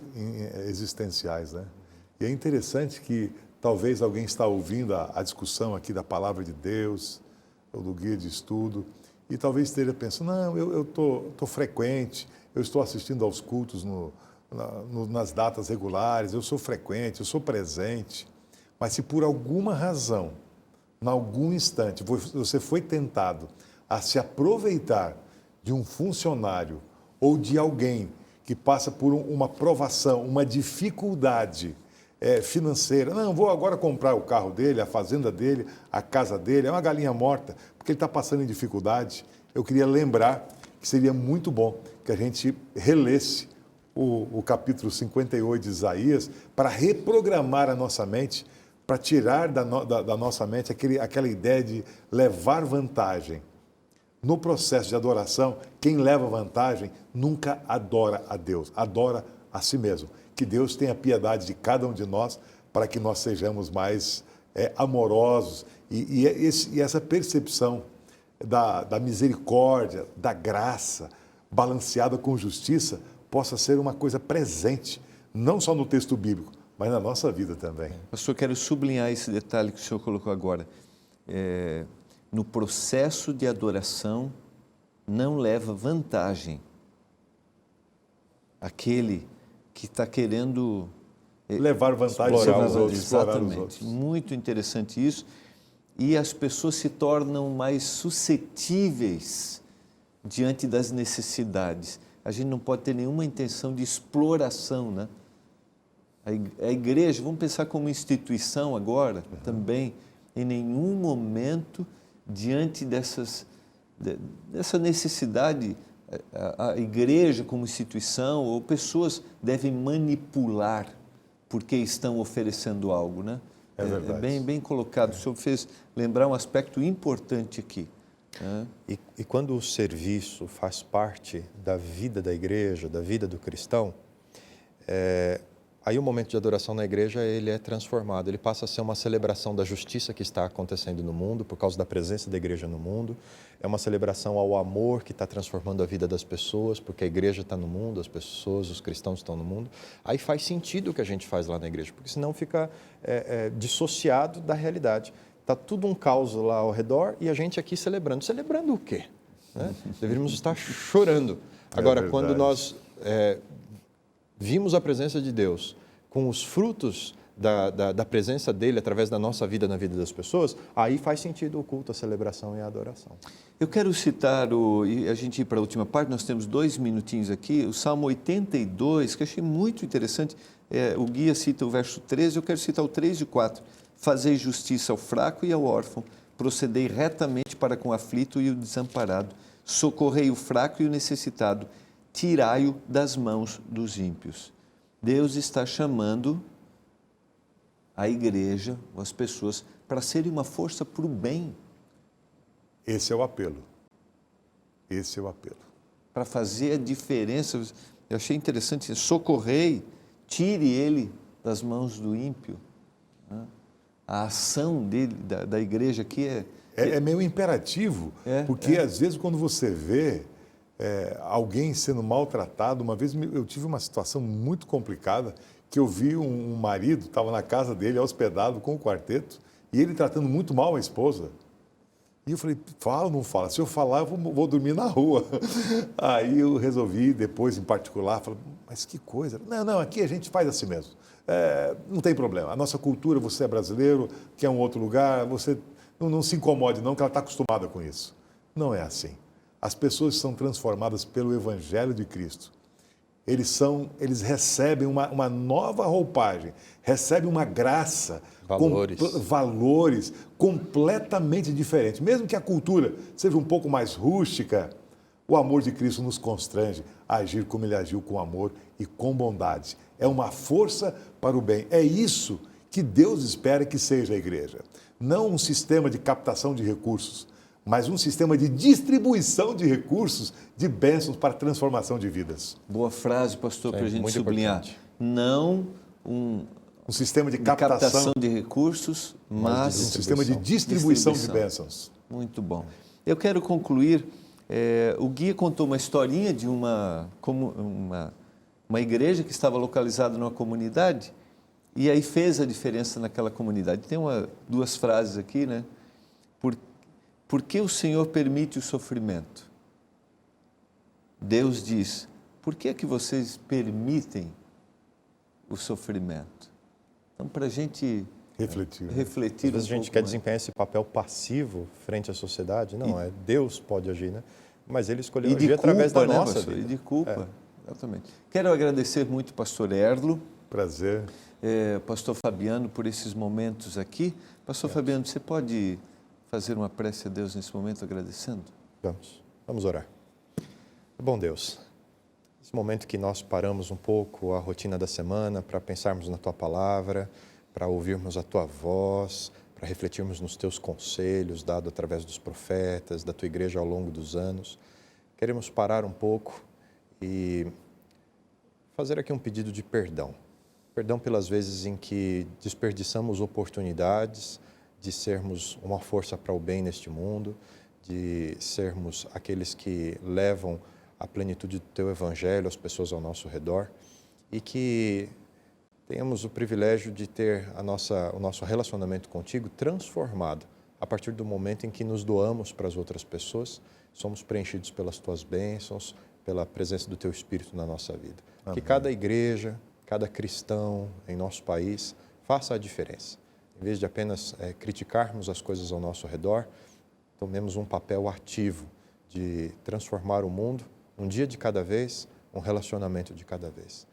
Existenciais, né? E é interessante que talvez alguém está ouvindo a discussão aqui da palavra de Deus, ou do guia de estudo, e talvez esteja pensando, não, eu tô frequente, eu estou assistindo aos cultos nas datas regulares, eu sou frequente, eu sou presente. Mas se por alguma razão, em algum instante, você foi tentado a se aproveitar de um funcionário ou de alguém que passa por uma provação, uma dificuldade financeira, não, vou agora comprar o carro dele, a fazenda dele, a casa dele, é uma galinha morta, porque ele está passando em dificuldade, eu queria lembrar que seria muito bom que a gente relesse o capítulo 58 de Isaías para reprogramar a nossa mente, para tirar da nossa mente aquela ideia de levar vantagem. No processo de adoração, quem leva vantagem nunca adora a Deus, adora a si mesmo. Que Deus tenha piedade de cada um de nós para que nós sejamos mais amorosos e essa percepção da misericórdia, da graça, balanceada com justiça, possa ser uma coisa presente, não só no texto bíblico, mas na nossa vida também. Pastor, quero sublinhar esse detalhe que o senhor colocou agora. No processo de adoração, não leva vantagem aquele que está querendo levar vantagem sobre os outros, explorar os outros. Muito interessante isso. E as pessoas se tornam mais suscetíveis diante das necessidades. A gente não pode ter nenhuma intenção de exploração, né? A igreja, vamos pensar como instituição agora, também, em nenhum momento, diante dessa necessidade, a igreja como instituição ou pessoas devem manipular porque estão oferecendo algo, né? É verdade. Bem colocado. O senhor fez lembrar um aspecto importante aqui. Né? E quando o serviço faz parte da vida da igreja, da vida do cristão, aí o momento de adoração na igreja ele é transformado, ele passa a ser uma celebração da justiça que está acontecendo no mundo, por causa da presença da igreja no mundo, é uma celebração ao amor que está transformando a vida das pessoas, porque a igreja está no mundo, as pessoas, os cristãos estão no mundo, aí faz sentido o que a gente faz lá na igreja, porque senão fica dissociado da realidade. Está tudo um caos lá ao redor e a gente aqui celebrando. Celebrando o quê? Né? Deveríamos estar chorando. Agora, quando nós vimos a presença de Deus com os frutos da presença dele através da nossa vida na vida das pessoas, aí faz sentido o culto, a celebração e a adoração. Eu quero citar, e a gente ir para a última parte, nós temos 2 minutinhos aqui, o Salmo 82, que eu achei muito interessante. O guia cita o verso 13, eu quero citar o 3 e 4. Fazei justiça ao fraco e ao órfão, procedei retamente para com o aflito e o desamparado, socorrei o fraco e o necessitado, tirai-o das mãos dos ímpios. Deus está chamando a igreja, as pessoas, para serem uma força para o bem. Esse é o apelo. Esse é o apelo. Para fazer a diferença. Eu achei interessante, socorrei, tire ele das mãos do ímpio. A ação dele, da igreja aqui é meio imperativo, porque às vezes quando você vê alguém sendo maltratado, uma vez eu tive uma situação muito complicada, que eu vi um marido, estava na casa dele, hospedado com o quarteto, e ele tratando muito mal a esposa. E eu falei, fala ou não fala? Se eu falar, eu vou dormir na rua. Aí eu resolvi, depois em particular, falei, mas que coisa. Não, aqui a gente faz assim mesmo. Não tem problema. A nossa cultura, você é brasileiro, quer um outro lugar, você não se incomode não, que ela está acostumada com isso. Não é assim. As pessoas são transformadas pelo Evangelho de Cristo. Eles recebem uma nova roupagem, recebem uma graça, valores completamente diferentes. Mesmo que a cultura seja um pouco mais rústica, o amor de Cristo nos constrange a agir como Ele agiu com amor e com bondade. É uma força para o bem. É isso que Deus espera que seja a igreja. Não um sistema de captação de recursos, mas um sistema de distribuição de recursos, de bênçãos para a transformação de vidas. Boa frase, pastor, para a gente sublinhar. Importante. Não um sistema de captação de recursos, mas um sistema de distribuição de bênçãos. Muito bom. Eu quero concluir. O guia contou uma historinha de uma igreja que estava localizada numa comunidade e aí fez a diferença naquela comunidade. Tem 2 frases aqui, né? Por que o Senhor permite o sofrimento? Deus diz, por que é que vocês permitem o sofrimento? Então, para a gente refletir. Às vezes a gente quer desempenhar esse papel passivo frente à sociedade. Não, Deus pode agir, né? Mas Ele escolheu agir através da nossa vida. E de culpa, exatamente. Quero agradecer muito o pastor Erlo. Prazer. Pastor Fabiano, por esses momentos aqui. Pastor Fabiano, você pode fazer uma prece a Deus nesse momento, agradecendo? Vamos orar. Bom Deus, esse momento que nós paramos um pouco a rotina da semana para pensarmos na Tua Palavra, para ouvirmos a Tua voz, para refletirmos nos Teus conselhos dados através dos profetas, da Tua igreja ao longo dos anos, queremos parar um pouco e fazer aqui um pedido de perdão. Perdão pelas vezes em que desperdiçamos oportunidades de sermos uma força para o bem neste mundo, de sermos aqueles que levam a plenitude do Teu Evangelho às pessoas ao nosso redor e que tenhamos o privilégio de ter o nosso relacionamento contigo transformado a partir do momento em que nos doamos para as outras pessoas, somos preenchidos pelas Tuas bênçãos, pela presença do Teu Espírito na nossa vida. Amém. Que cada igreja, cada cristão em nosso país faça a diferença. Em vez de apenas criticarmos as coisas ao nosso redor, tomemos um papel ativo de transformar o mundo, um dia de cada vez, um relacionamento de cada vez.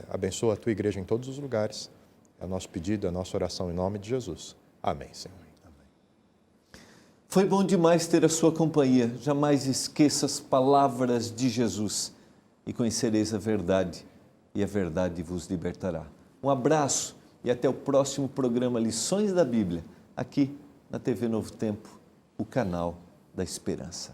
Abençoa a Tua igreja em todos os lugares. É o nosso pedido, é a nossa oração em nome de Jesus. Amém, Senhor. Amém. Foi bom demais ter a sua companhia. Jamais esqueça as palavras de Jesus e conhecereis a verdade, e a verdade vos libertará. Um abraço e até o próximo programa Lições da Bíblia, aqui na TV Novo Tempo, o canal da Esperança.